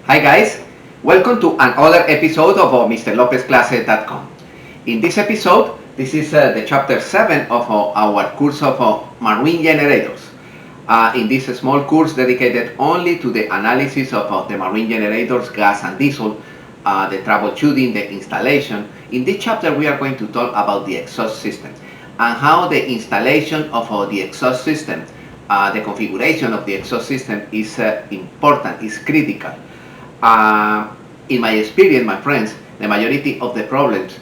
Hi guys, welcome to another episode of MrLopezClases.com. In this episode, this is the chapter 7 of our course of marine generators. In this small course dedicated only to the analysis of the marine generators, gas and diesel, the troubleshooting, the installation. In this chapter we are going to talk about the exhaust system and how the installation of the exhaust system, the configuration of the exhaust system is important, is critical. In my experience, my friends, the majority of the problems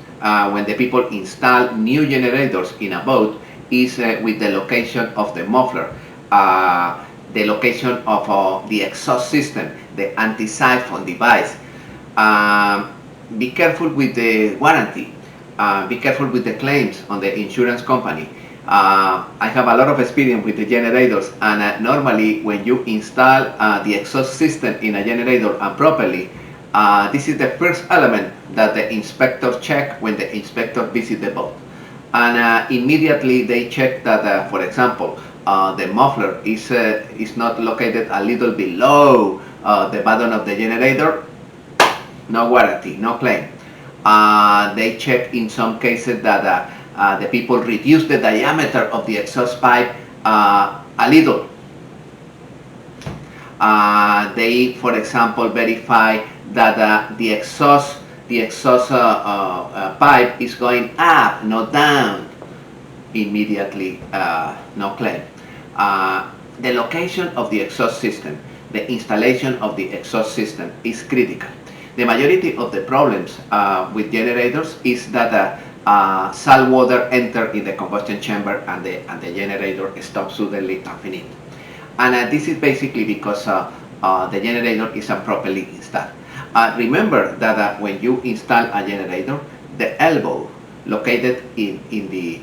when the people install new generators in a boat is with the location of the muffler, the location of the exhaust system, the anti-siphon device. Be careful with the warranty. Be careful with the claims on the insurance company. I have a lot of experience with the generators, and normally when you install the exhaust system in a generator properly, this is the first element that the inspector check when the inspector visit the boat. And immediately they check that, for example, the muffler is not located a little below the bottom of the generator. No warranty, no claim. They check in some cases that the people reduce the diameter of the exhaust pipe a little. They, for example, verify that the exhaust pipe is going up, not down. Immediately, no claim. The location of the exhaust system, the installation of the exhaust system is critical. The majority of the problems with generators is that salt water enter in the combustion chamber and the generator stops suddenly and finito. And this is basically because the generator is improperly installed. Remember that when you install a generator, the elbow located in the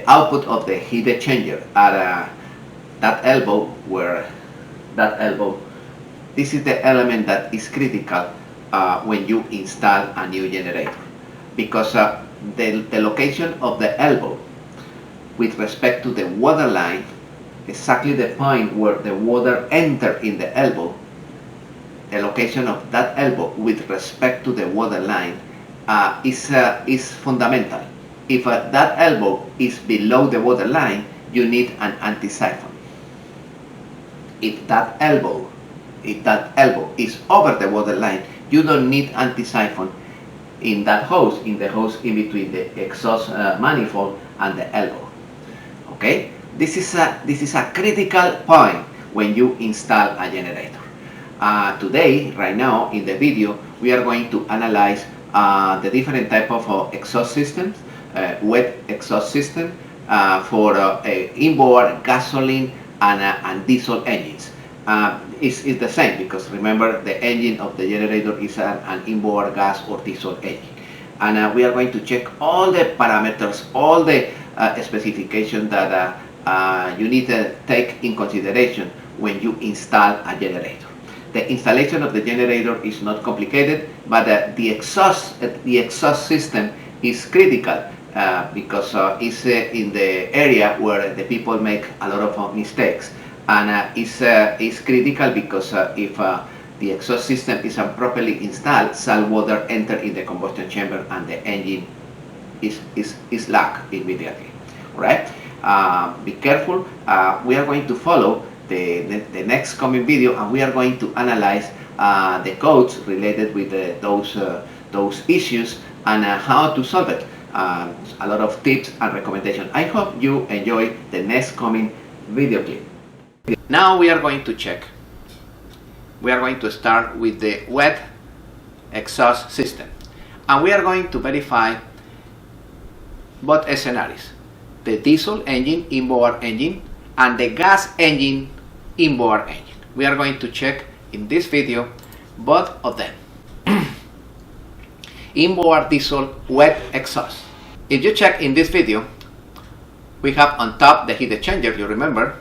output of the heat exchanger at that elbow, this is the element that is critical when you install a new generator, because the location of the elbow with respect to the water line, exactly the point where the water enter in the elbow, the location of that elbow with respect to the water line is fundamental. If that elbow is below the water line, you need an anti-siphon. If that elbow is over the water line, you don't need anti-siphon in that hose, in between the exhaust manifold and the elbow. Okay, this is a critical point when you install a generator. Today, right now, in the video, we are going to analyze the different type of exhaust systems, wet exhaust system for inboard gasoline and diesel engines. It's the same, because remember, the engine of the generator is an inboard gas or diesel engine. And we are going to check all the parameters, all the specifications that you need to take in consideration when you install a generator. The installation of the generator is not complicated, but the exhaust system is critical because it's in the area where the people make a lot of mistakes. And it's critical because if the exhaust system is improperly installed, salt water enter in the combustion chamber and the engine is locked immediately. Right? Be careful. We are going to follow the next coming video, and we are going to analyze the codes related with those issues and how to solve it. A lot of tips and recommendations. I hope you enjoy the next coming video clip. Now we are going to check. We are going to start with the wet exhaust system, and we are going to verify both scenarios: the diesel engine, inboard engine, and the gas engine, inboard engine. We are going to check in this video both of them. Inboard diesel wet exhaust. If you check in this video, we have on top the heat exchanger, you remember,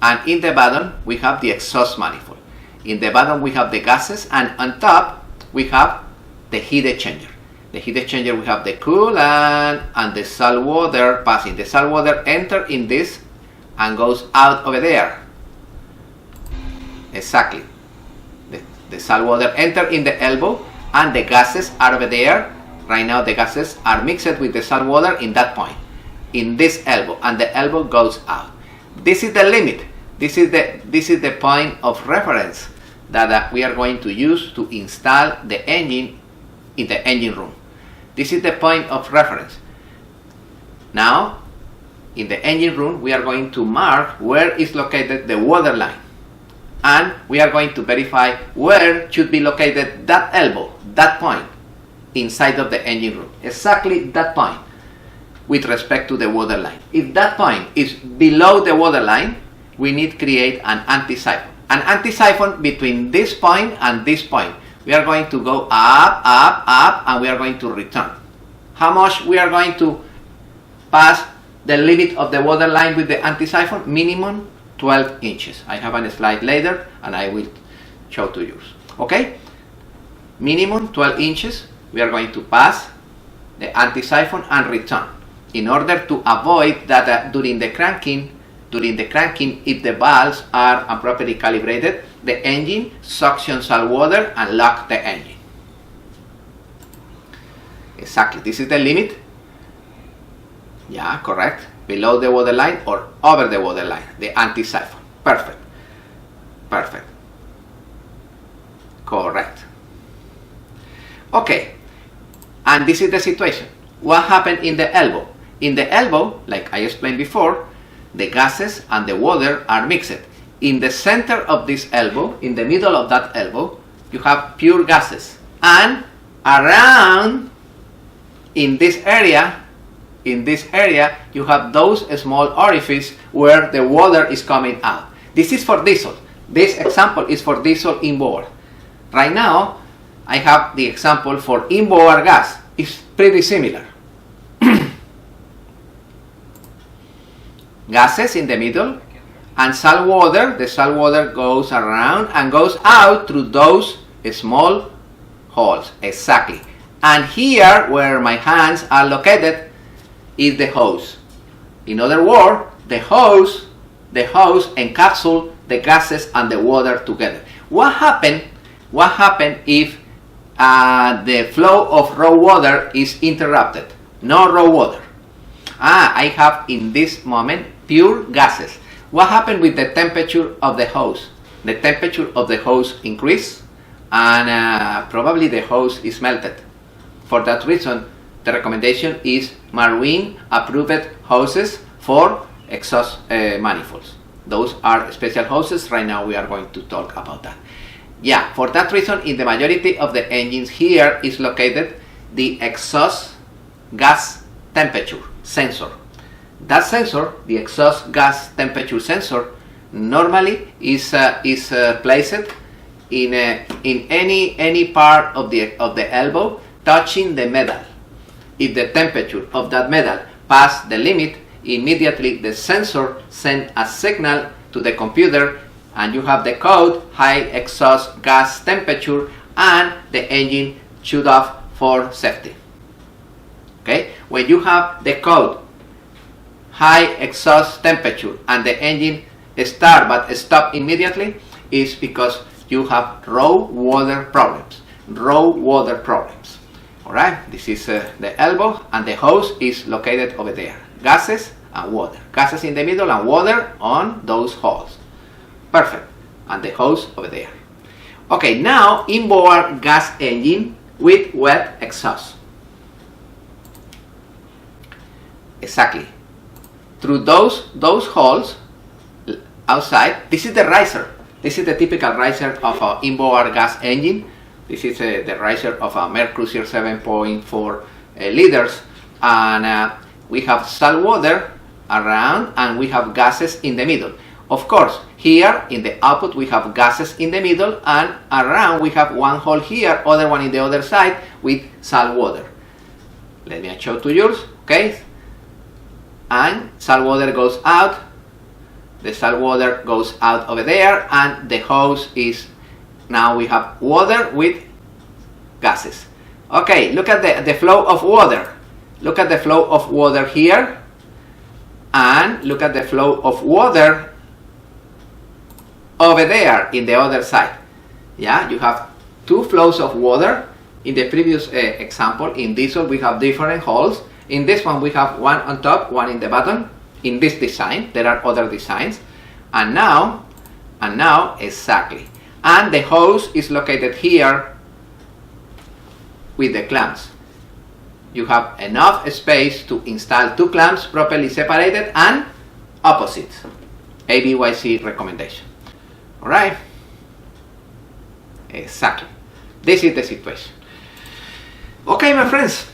and in the bottom we have the exhaust manifold. In the bottom we have the gases, and on top we have the heat exchanger. The heat exchanger, we have the coolant and the salt water passing. The salt water enter in this and goes out over there. Exactly. The salt water enter in the elbow and the gases are over there. Right now the gases are mixed with the salt water in that point, in this elbow, and the elbow goes out. This is the limit. This is the point of reference that we are going to use to install the engine in the engine room. This is the point of reference. Now, in the engine room, we are going to mark where is located the water line. And we are going to verify where should be located that elbow, that point, inside of the engine room. Exactly that point with respect to the water line. If that point is below the water line, we need to create an anti-siphon. An anti-siphon between this point and this point. We are going to go up, up, up, and we are going to return. How much we are going to pass the limit of the water line with the anti-siphon? Minimum 12 inches. I have a slide later and I will show to you. Okay? Minimum 12 inches. We are going to pass the anti-siphon and return in order to avoid that during the cranking, if the valves are appropriately calibrated, the engine suctions salt water and lock the engine. Exactly, this is the limit. Yeah, correct. Below the water line or over the water line, the anti-siphon. Perfect. Perfect. Correct. Okay, and this is the situation. What happened in the elbow? In the elbow, like I explained before, the gases and the water are mixed. In the center of this elbow, in the middle of that elbow, you have pure gases. And around, in this area, you have those small orifices where the water is coming out. This is for diesel. This example is for diesel inboard. Right now, I have the example for inboard gas. It's pretty similar. Gases in the middle and salt water. The salt water goes around and goes out through those small holes. Exactly. And here where my hands are located is the hose. In other words, the hose encapsulates the gases and the water together. What happened if the flow of raw water is interrupted? No raw water. I have in this moment pure gases. What happened with the temperature of the hose? The temperature of the hose increased and probably the hose is melted. For that reason, the recommendation is marine approved hoses for exhaust manifolds. Those are special hoses. Right now we are going to talk about that. Yeah, for that reason, in the majority of the engines here is located the exhaust gas temperature sensor. That sensor, the exhaust gas temperature sensor, normally is placed in any part of the elbow touching the metal. If the temperature of that metal passes the limit, immediately the sensor sends a signal to the computer and you have the code high exhaust gas temperature and the engine shut off for safety. Okay, when you have the code high exhaust temperature and the engine start but stop immediately, is because you have raw water problems. Alright, this is the elbow and the hose is located over there. Gases and water. Gases in the middle and water on those holes. Perfect. And the hose over there. Okay, now inboard gas engine with wet exhaust. Exactly. Through those holes outside, this is the riser. This is the typical riser of an inboard gas engine. This is the riser of a Mercruiser 7.4 liters. And we have salt water around and we have gases in the middle. Of course, here in the output we have gases in the middle and around we have one hole here, other one in the other side with salt water. Let me show to yours, okay? And salt water goes out. The salt water goes out over there and the hose is, now we have water with gases. Okay, look at the flow of water. Look at the flow of water here and look at the flow of water over there in the other side. Yeah, you have two flows of water. In the previous example, in this one we have different holes. In this one we have one on top, one in the bottom. In this design, there are other designs. And now exactly. And the hose is located here with the clamps. You have enough space to install two clamps properly separated and opposite. ABYC recommendation. Alright? Exactly. This is the situation. Okay, my friends.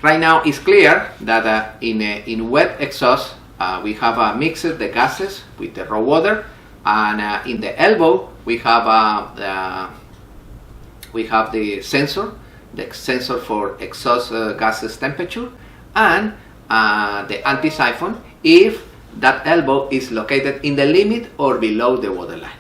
Right now it's clear that in wet exhaust we have mixed the gases with the raw water, and in the elbow we have the sensor for exhaust gases temperature, and the anti-siphon if that elbow is located in the limit or below the waterline.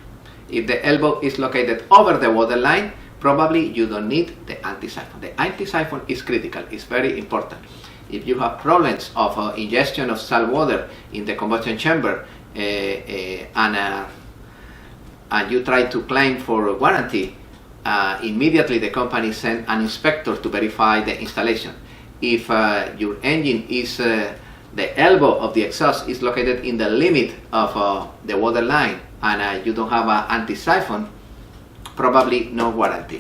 If the elbow is located over the waterline, probably you don't need the anti-siphon. The anti-siphon is critical, it's very important. If you have problems of ingestion of salt water in the combustion chamber and you try to claim for warranty, immediately the company sends an inspector to verify the installation. If your engine is, the elbow of the exhaust is located in the limit of the water line and you don't have an anti-siphon, probably no warranty.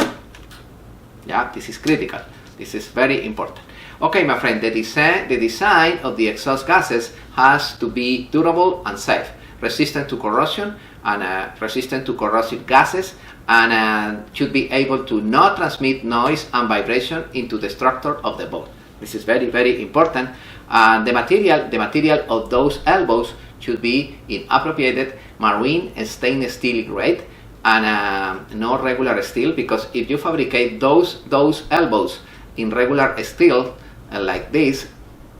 Yeah, this is critical. This is very important. Okay, my friend, the design of the exhaust gases has to be durable and safe, resistant to corrosion and resistant to corrosive gases, and should be able to not transmit noise and vibration into the structure of the boat. This is very, very important. The material of those elbows should be in appropriate marine and stainless steel grade, and not regular steel, because if you fabricate those elbows in regular steel like this,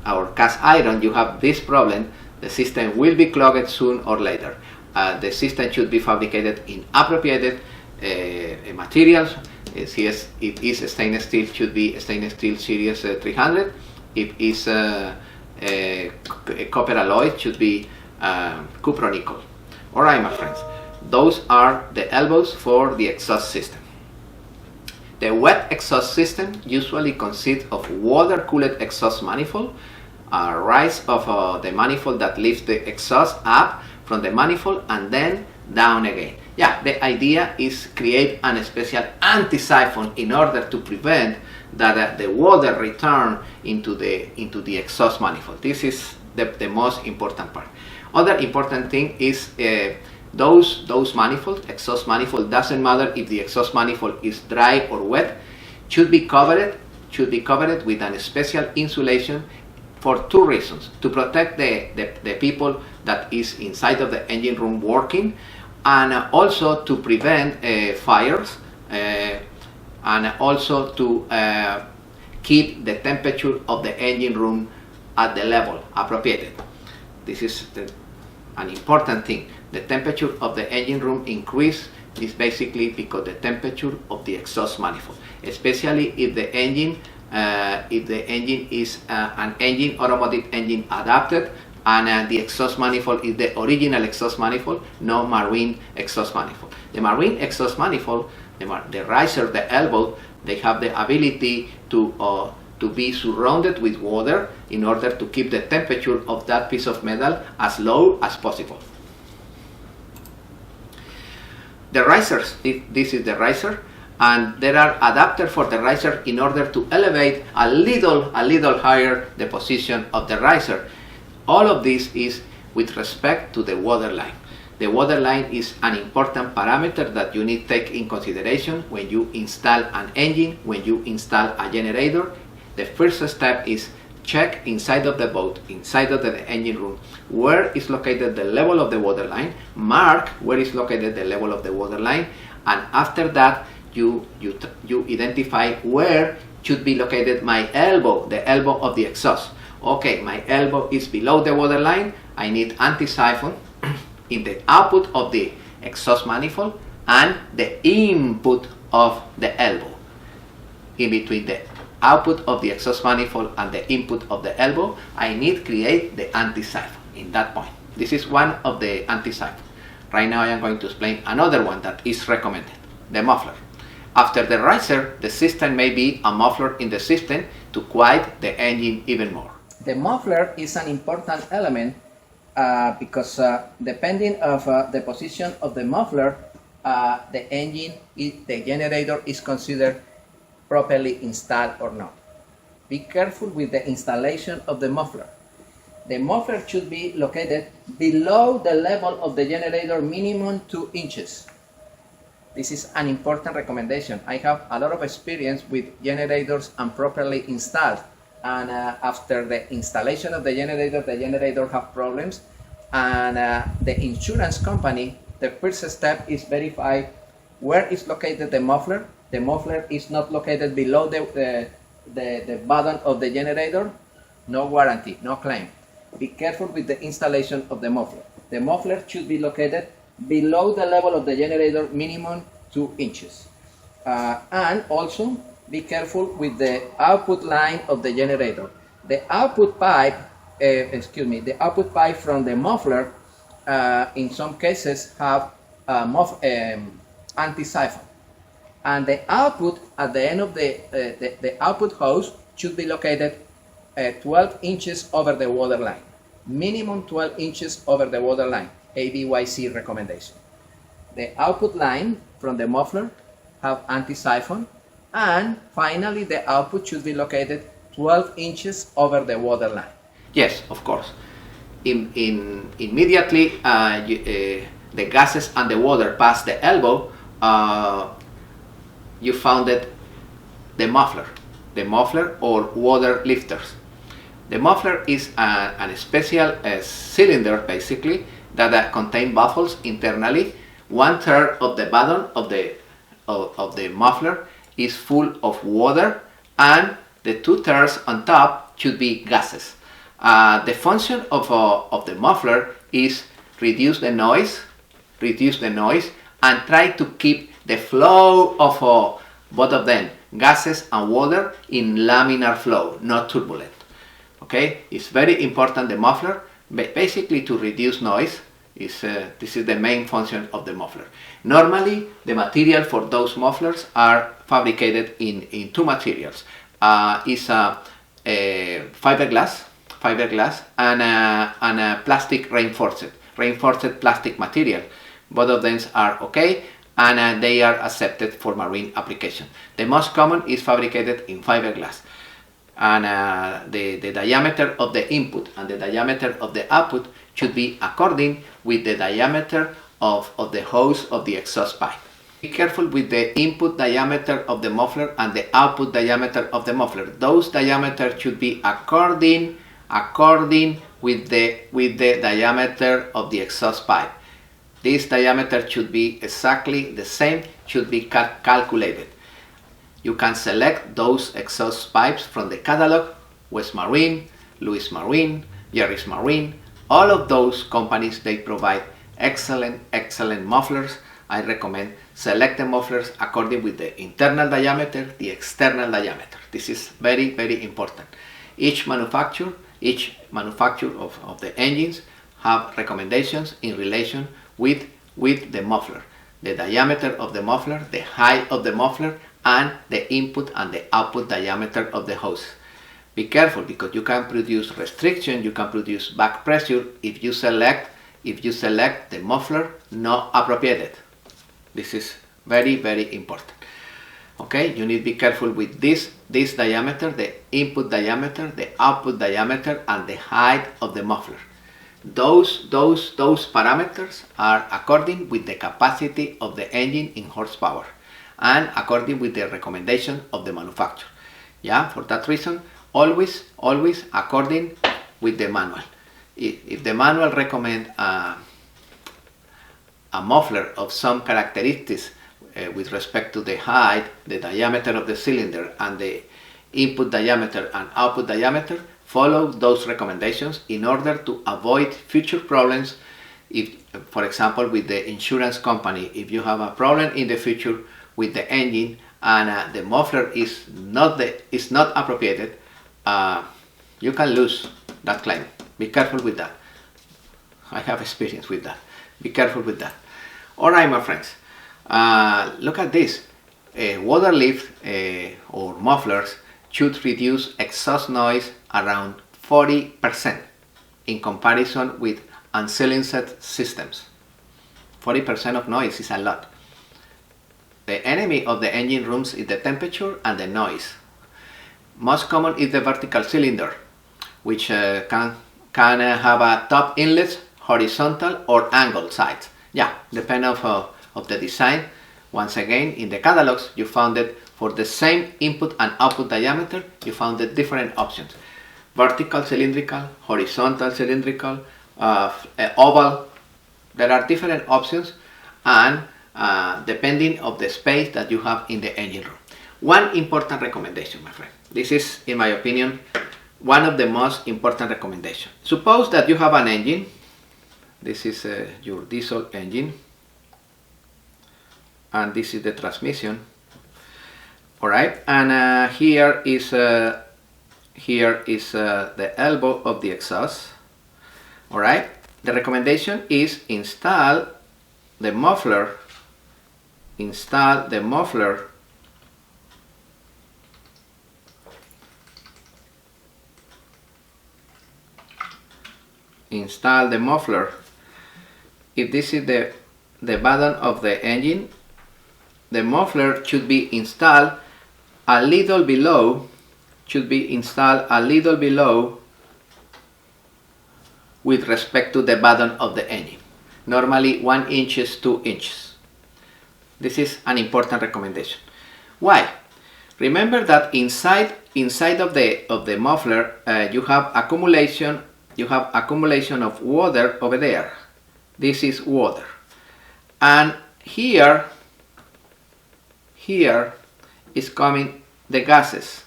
or cast iron, you have this problem. The system will be clogged soon or later. The system should be fabricated in appropriate materials. If it is stainless steel, should be stainless steel series 300. If it's copper alloy, it should be cupronickel. Alright, my friends, those are the elbows for the exhaust system. The wet exhaust system usually consists of water-cooled exhaust manifold, a rise of the manifold that lifts the exhaust up from the manifold and then down again. Yeah, the idea is create a special anti-siphon in order to prevent that the water return into the exhaust manifold. This is the most important part. Other important thing is those manifolds, exhaust manifold, doesn't matter if the exhaust manifold is dry or wet, should be covered with a special insulation for two reasons: to protect the people that is inside of the engine room working, and also to prevent fires, and also to keep the temperature of the engine room at the level appropriate. This is an important thing. The temperature of the engine room increase is basically because the temperature of the exhaust manifold, especially if the engine is an automotive engine adapted, and the exhaust manifold is the original exhaust manifold, no marine exhaust manifold. The marine exhaust manifold, the riser, the elbow, they have the ability to be surrounded with water in order to keep the temperature of that piece of metal as low as possible. The risers, this is the riser, and there are adapters for the riser in order to elevate a little higher the position of the riser. All of this is with respect to the water line. The water line is an important parameter that you need to take in consideration when you install an engine, when you install a generator. The first step is check inside of the boat, inside of the engine room, where is located the level of the water line, mark where is located the level of the water line, and after that you identify where should be located my elbow, the elbow of the exhaust. Okay, my elbow is below the water line, I need anti-siphon in the output of the exhaust manifold and the input of the elbow. In between the output of the exhaust manifold and the input of the elbow, I need to create the anti-siphon in that point. This is one of the anti-siphon. Right now I am going to explain another one that is recommended, the muffler. After the riser, the system may be a muffler in the system to quiet the engine even more. The muffler is an important element because depending of the position of the muffler, the generator is considered properly installed or not. Be careful with the installation of the muffler. The muffler should be located below the level of the generator minimum 2 inches. This is an important recommendation. I have a lot of experience with generators improperly installed, and after the installation of the generator have problems, and the insurance company, the first step is verify where is located the muffler. The muffler is not located below the bottom of the generator, no warranty, no claim. Be careful with the installation of the muffler. The muffler should be located below the level of the generator, minimum 2 inches. And also be careful with the output line of the generator. The output pipe, the output pipe from the muffler, in some cases have anti-siphon. And the output at the end of the output hose should be located 12 inches over the water line. Minimum 12 inches over the water line, ABYC recommendation. The output line from the muffler have anti-siphon, and finally the output should be located 12 inches over the water line. Yes, of course. Immediately the gases and the water pass the elbow, you founded the muffler or water lifters. The muffler is a special cylinder basically that contains baffles internally. 1/3 of the bottom of the muffler is full of water, and the 2/3 on top should be gases. The function of the muffler is reduce the noise, and try to keep the flow of both of them, gases and water, in laminar flow, not turbulent. Okay, it's very important, the muffler, basically to reduce noise. This is the main function of the muffler. Normally, the material for those mufflers are fabricated in two materials. It's a fiberglass and a plastic reinforced plastic material. Both of them are okay, and they are accepted for marine application. The most common is fabricated in fiberglass, and the diameter of the input and the diameter of the output should be according with the diameter of the hose of the exhaust pipe. Be careful with the input diameter of the muffler and the output diameter of the muffler. Those diameters should be according with the diameter of the exhaust pipe. This diameter should be exactly the same, should be calculated. You can select those exhaust pipes from the catalog: West Marine, Lewis Marine, Jerry's Marine. All of those companies, they provide excellent mufflers. I recommend select the mufflers according with the internal diameter, the external diameter. This is very important. Each manufacturer of the engines have recommendations in relation with the muffler, the diameter of the muffler, the height of the muffler, and the input and the output diameter of the hose. Be careful, because you can produce restriction, you can produce back pressure if you select the muffler not appropriate. This is very important. Okay, you need to be careful with this diameter, the input diameter, the output diameter, and the height of the muffler. Those parameters are according with the capacity of the engine in horsepower and according with the recommendation of the manufacturer. Yeah, for that reason, always according with the manual. If the manual recommend a muffler of some characteristics with respect to the height, the diameter of the cylinder, and the input diameter and output diameter, follow those recommendations in order to avoid future problems. If, for example, with the insurance company, if you have a problem in the future with the engine and the muffler is not appropriated, you can lose that claim. Be careful with that. I have experience with that. Be careful with that. All right, my friends. Look at this. water lift or mufflers should reduce exhaust noise around 40% in comparison with unsilenced systems. 40% of noise is a lot. The enemy of the engine rooms is the temperature and the noise. Most common is the vertical cylinder, which can have a top inlet, horizontal or angled sides. Yeah, depending of the design. Once again, in the catalogs, you found it for the same input and output diameter, you found the different options. Vertical cylindrical, horizontal cylindrical, oval. There are different options, and depending of the space that you have in the engine room. One important recommendation, my friend. This is, in my opinion, one of the most important recommendations. Suppose that you have an engine. This is your diesel engine, and this is the transmission. All right, and here is the elbow of the exhaust. All right, the recommendation is install the muffler. Install the muffler If this is the button of the engine, the muffler should be installed a little below, with respect to the button of the engine. Normally 1 inch, 2 inches. This is an important recommendation. Why? Remember that inside of the muffler you have accumulation of water over there. This is water, and here is coming the gases.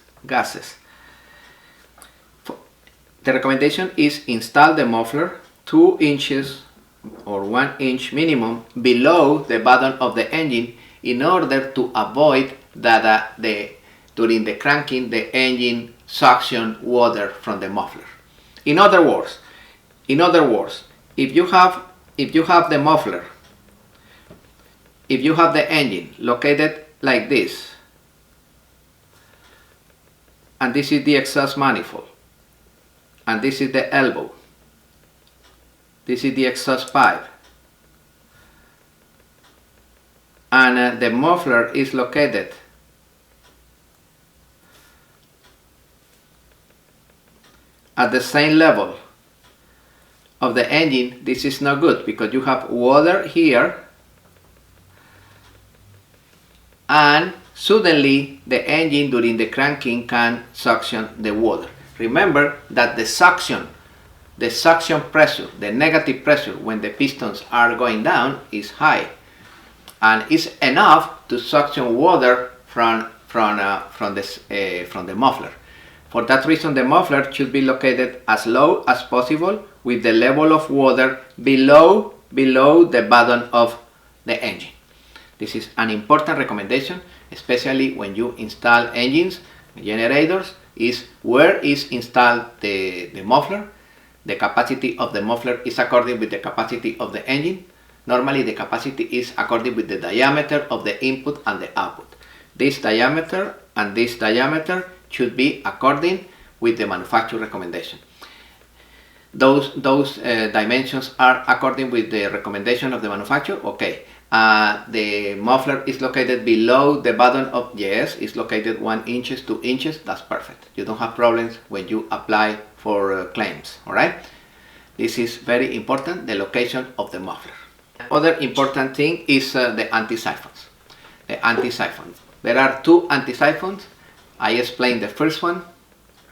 The recommendation is install the muffler 2 inches or 1 inch minimum below the bottom of the engine in order to avoid that during the cranking the engine suction water from the muffler. In other words, if you have the muffler, if you have the engine located like this, and this is the exhaust manifold, and this is the elbow, this is the exhaust pipe, and the muffler is located at the same level of the engine, this is not good because you have water here, and suddenly the engine during the cranking can suction the water. Remember that the suction pressure, the negative pressure when the pistons are going down is high, and is enough to suction water from the muffler. For that reason, the muffler should be located as low as possible with the level of water below the bottom of the engine. This is an important recommendation, especially when you install engines, generators, is where is installed the muffler. The capacity of the muffler is according with the capacity of the engine. Normally the capacity is according with the diameter of the input and the output. This diameter and this diameter should be according with the manufacturer recommendation. Those dimensions are according with the recommendation of the manufacturer. Okay, the muffler is located below the bottom of, yes, it's located 1 inch, 2 inches, that's perfect. You don't have problems when you apply for claims, all right? This is very important, the location of the muffler. Other important thing is the anti-siphons. The anti-siphon. There are 2 anti-siphons. I explained the first one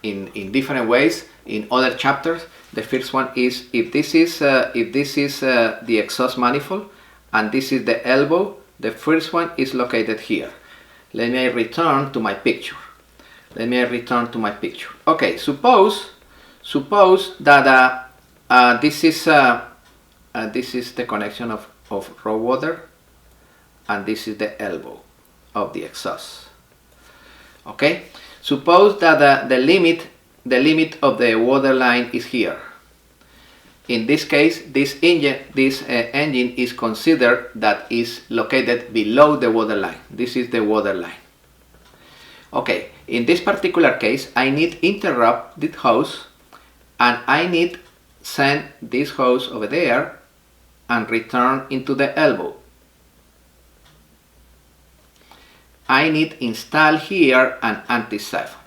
in different ways in other chapters. The first one is if this is the exhaust manifold and this is the elbow, the first one is located here. Let me return to my picture. Okay, suppose that this is the connection of raw water, and this is the elbow of the exhaust. Okay, suppose that the limit of the water line is here. in this case, this engine is considered that is located below the waterline. This is the waterline. Okay, in this particular case, I need interrupt this hose, and I need send this hose over there and return into the elbow. I need install here an anti-siphon.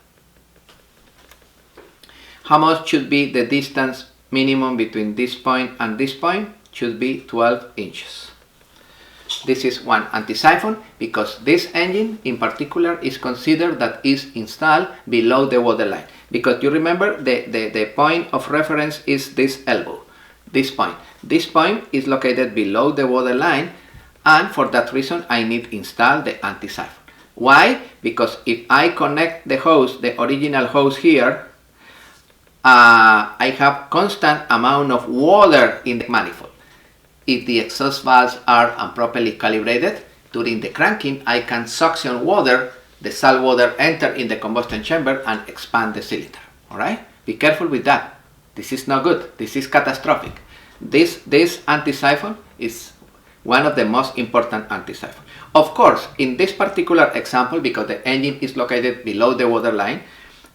How much should be the distance minimum between this point and this point? Should be 12 inches. This is one anti-siphon because this engine in particular is considered that is installed below the waterline. Because you remember the point of reference is this elbow, this point. This point is located below the waterline, and for that reason I need install the anti-siphon. Why? Because if I connect the hose, the original hose here, I have constant amount of water in the manifold. If the exhaust valves are improperly calibrated, during the cranking I can suction water, the salt water enter in the combustion chamber and expand the cylinder. Alright? Be careful with that. This is not good. This is catastrophic. This anti-siphon is one of the most important anti-siphon. Of course, in this particular example, because the engine is located below the waterline,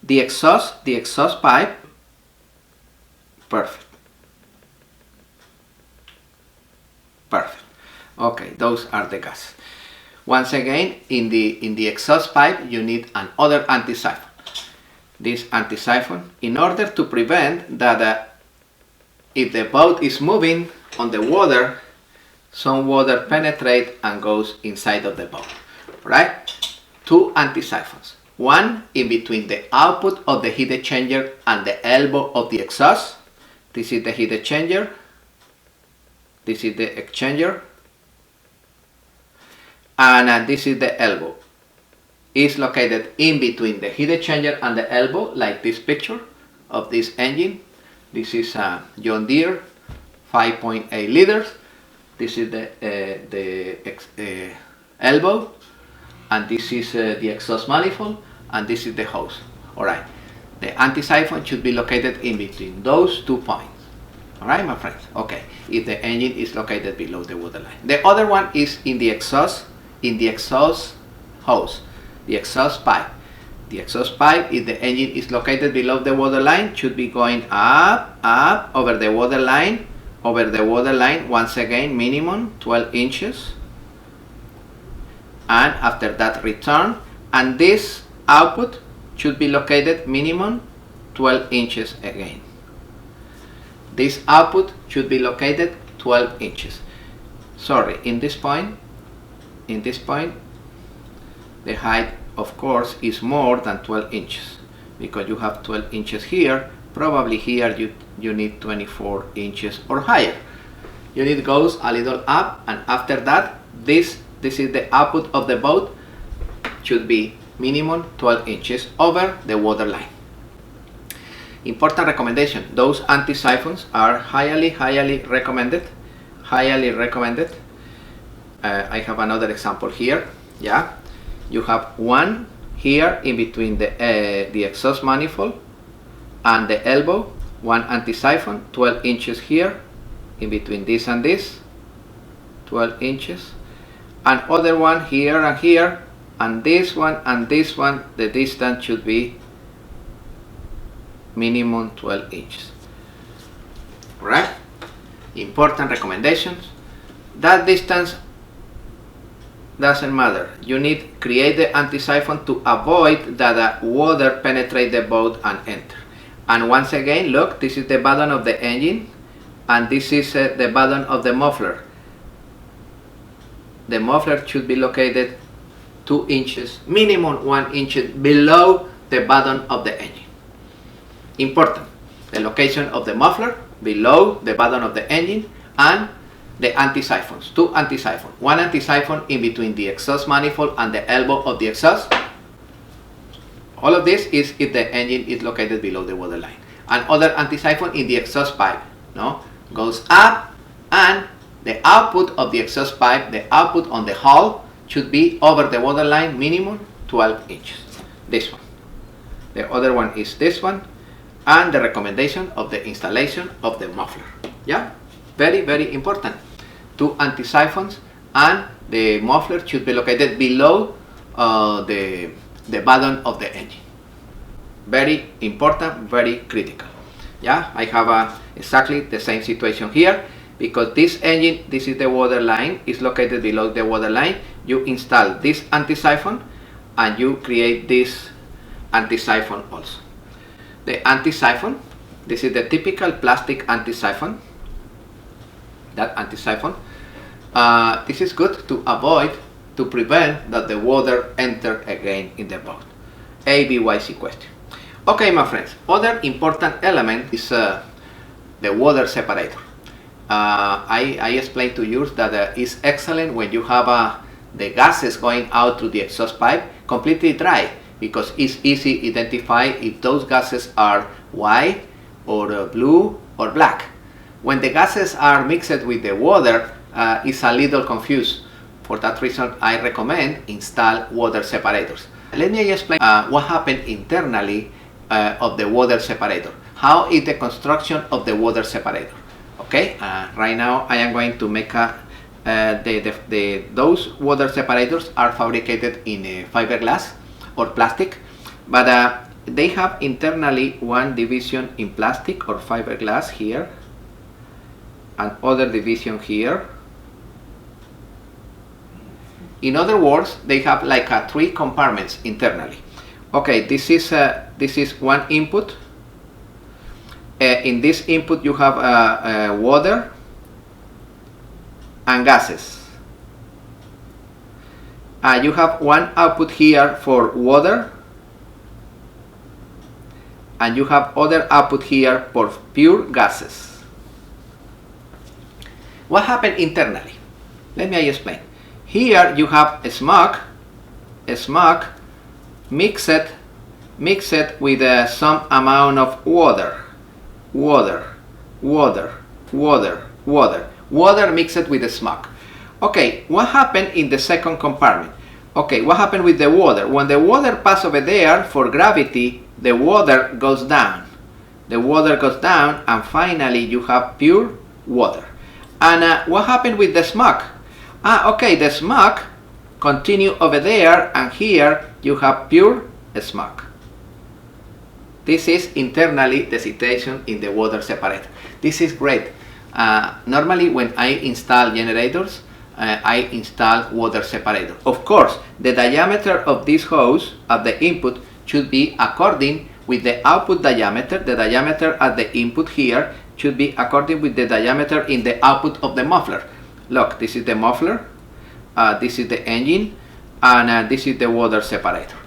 the exhaust pipe, perfect. Perfect. Okay, those are the gases. Once again, in the exhaust pipe, you need another anti-siphon. This anti-siphon, in order to prevent that if the boat is moving on the water, some water penetrate and goes inside of the boat, right? Two anti-siphons. One in between the output of the heat exchanger and the elbow of the exhaust. This is the heat exchanger. This is the exchanger. And this is the elbow. It's located in between the heat exchanger and the elbow, like this picture of this engine. This is a John Deere 5.8 liters. This is the elbow, and this is the exhaust manifold, and this is the hose. Alright, the anti-siphon should be located in between those 2 points. Alright, my friends? Okay, if the engine is located below the waterline. The other one is in the exhaust hose, the exhaust pipe. The exhaust pipe, if the engine is located below the waterline, should be going up, over the waterline, once again, minimum 12 inches. And after that, return. And this output should be located minimum 12 inches again. This output should be located 12 inches. Sorry, in this point, the height, of course, is more than 12 inches because you have 12 inches here. Probably here you need 24 inches or higher. You need goes a little up, and after that, this is the output of the boat, should be minimum 12 inches over the waterline. Important recommendation: those anti-siphons are highly recommended. Highly recommended. I have another example here. Yeah, you have one here in between the exhaust manifold and the elbow, one anti-siphon, 12 inches here, in between this and this, 12 inches, and other one here and here, and this one, the distance should be minimum 12 inches. Right? Important recommendations. That distance doesn't matter. You need create the anti-siphon to avoid that water penetrate the boat and enter. And once again, look, this is the button of the engine, and this is the button of the muffler. The muffler should be located 2 inches, minimum 1 inch below the button of the engine. Important, the location of the muffler below the button of the engine, and the anti-siphons, 2 anti-siphons. One anti-siphon in between the exhaust manifold and the elbow of the exhaust. All of this is if the engine is located below the waterline. And other anti-siphon in the exhaust pipe, no, goes up, and the output of the exhaust pipe, the output on the hull, should be over the waterline, minimum 12 inches. This one. The other one is this one, and the recommendation of the installation of the muffler. Yeah, very, very important. Two anti-siphons, and the muffler should be located below the bottom of the engine. Very important, very critical. Yeah, I have exactly the same situation here, because this engine, this is the water line, is located below the water line. You install this anti-siphon and you create this anti-siphon also. The anti-siphon, this is the typical plastic anti-siphon. That anti-siphon, this is good to avoid, to prevent that the water enter again in the boat. ABYC question. Okay, my friends, other important element is the water separator. I explained to you that it's excellent when you have the gases going out through the exhaust pipe completely dry, because it's easy to identify if those gases are white or blue or black. When the gases are mixed with the water, it's a little confused. For that reason, I recommend install water separators. Let me explain what happened internally of the water separator. How is the construction of the water separator? Okay, right now I am going to make those water separators are fabricated in fiberglass or plastic, but they have internally one division in plastic or fiberglass here, and other division here. In other words, they have like 3 compartments internally. Okay, this is one input. In this input you have water and gases. You have one output here for water, and you have other output here for pure gases. What happened internally? Let me explain. Here you have a smoke mixed with some amount of water mixed with the smoke. Okay, what happened in the second compartment? Okay, what happened with the water? When the water passes over there, for gravity, the water goes down. The water goes down, and finally you have pure water. And what happened with the smoke? Okay, the smoke continue over there, and here you have pure smoke. This is internally the situation in the water separator. This is great. Normally when I install generators, I install water separator. Of course, the diameter of this hose at the input should be according with the output diameter. The diameter at the input here should be according with the diameter in the output of the muffler. Look, this is the muffler, this is the engine, and this is the water separator.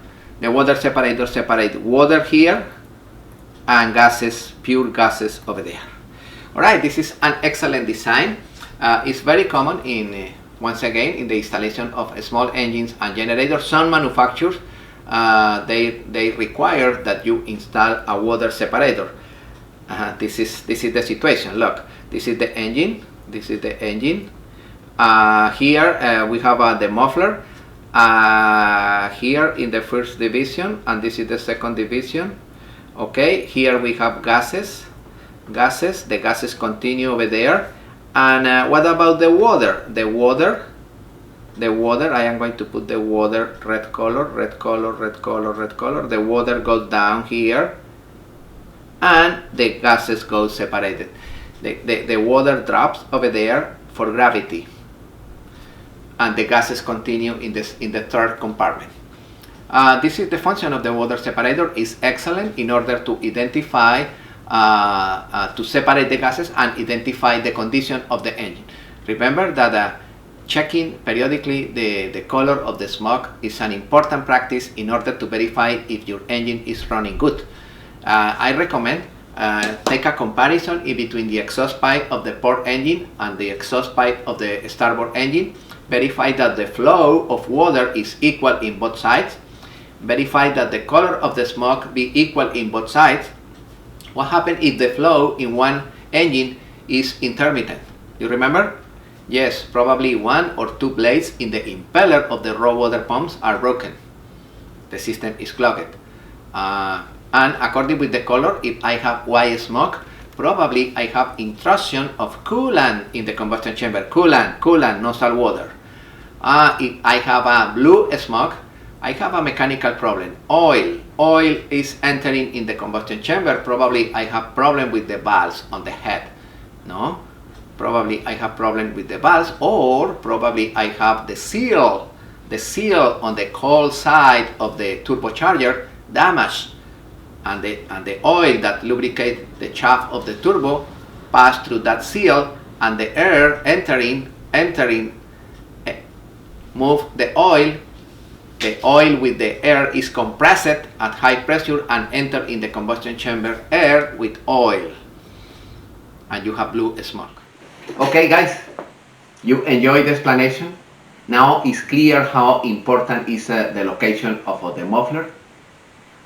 The water separator separates water here and gases, pure gases over there. Alright, this is an excellent design. It's very common in, once again, in the installation of small engines and generators. Some manufacturers, they require that you install a water separator. This is the situation. Look, this is the engine, this is the engine. Here we have the muffler here in the first division, and this is the second division. Okay, here we have gases, the gases continue over there. And what about the water? The water, I am going to put the water red color. The water goes down here, and the gases go separated. The water drops over there for gravity, and the gases continue in the third compartment. This is the function of the water separator. Is excellent in order to identify, to separate the gases and identify the condition of the engine. Remember that checking periodically the color of the smoke is an important practice in order to verify if your engine is running good. I recommend take a comparison in between the exhaust pipe of the port engine and the exhaust pipe of the starboard engine. Verify that the flow of water is equal in both sides. Verify that the color of the smoke be equal in both sides. What happens if the flow in one engine is intermittent? You remember? Yes, probably 1 or 2 blades in the impeller of the raw water pumps are broken. The system is clogged. And according with the color, if I have white smoke, probably I have intrusion of coolant in the combustion chamber. Coolant, no salt water. If I have a blue smoke, I have a mechanical problem. Oil is entering in the combustion chamber. Probably I have problem with the valves on the head. No? Probably I have problem with the valves, or probably I have the seal on the cold side of the turbocharger damaged, and the oil that lubricates the shaft of the turbo pass through that seal, and the air entering move the oil. The oil with the air is compressed at high pressure and enter in the combustion chamber air with oil, and you have blue smoke. Okay, guys, you enjoyed the explanation? Now it's clear how important is the location of the muffler,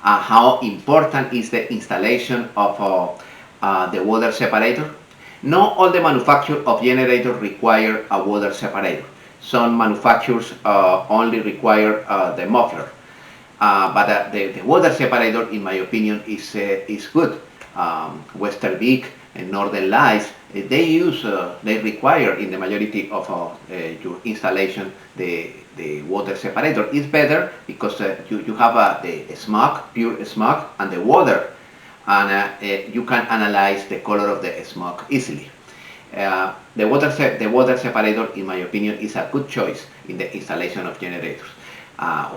how important is the installation of the water separator. Not all the manufacturers of generators require a water separator. Some manufacturers only require the muffler. But the water separator, in my opinion, is good. Western Big and Northern Lights, they require in the majority of your installation the water separator. It's better because you have the smoke, pure smoke, and the water, and you can analyze the color of the smoke easily. The water separator, in my opinion, is a good choice in the installation of generators.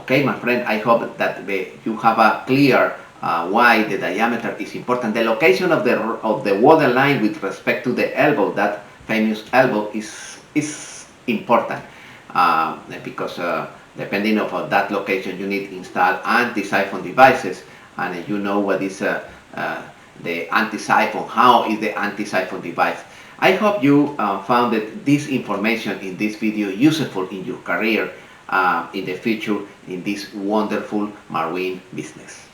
Okay, my friend, I hope that you have a clear why the diameter is important. The location of the water line with respect to the elbow, that famous elbow, is important because depending on that location, you need to install anti-siphon devices, and you know what is the anti-siphon. How is the anti-siphon device? I hope you found this information in this video useful in your career in the future in this wonderful marine business.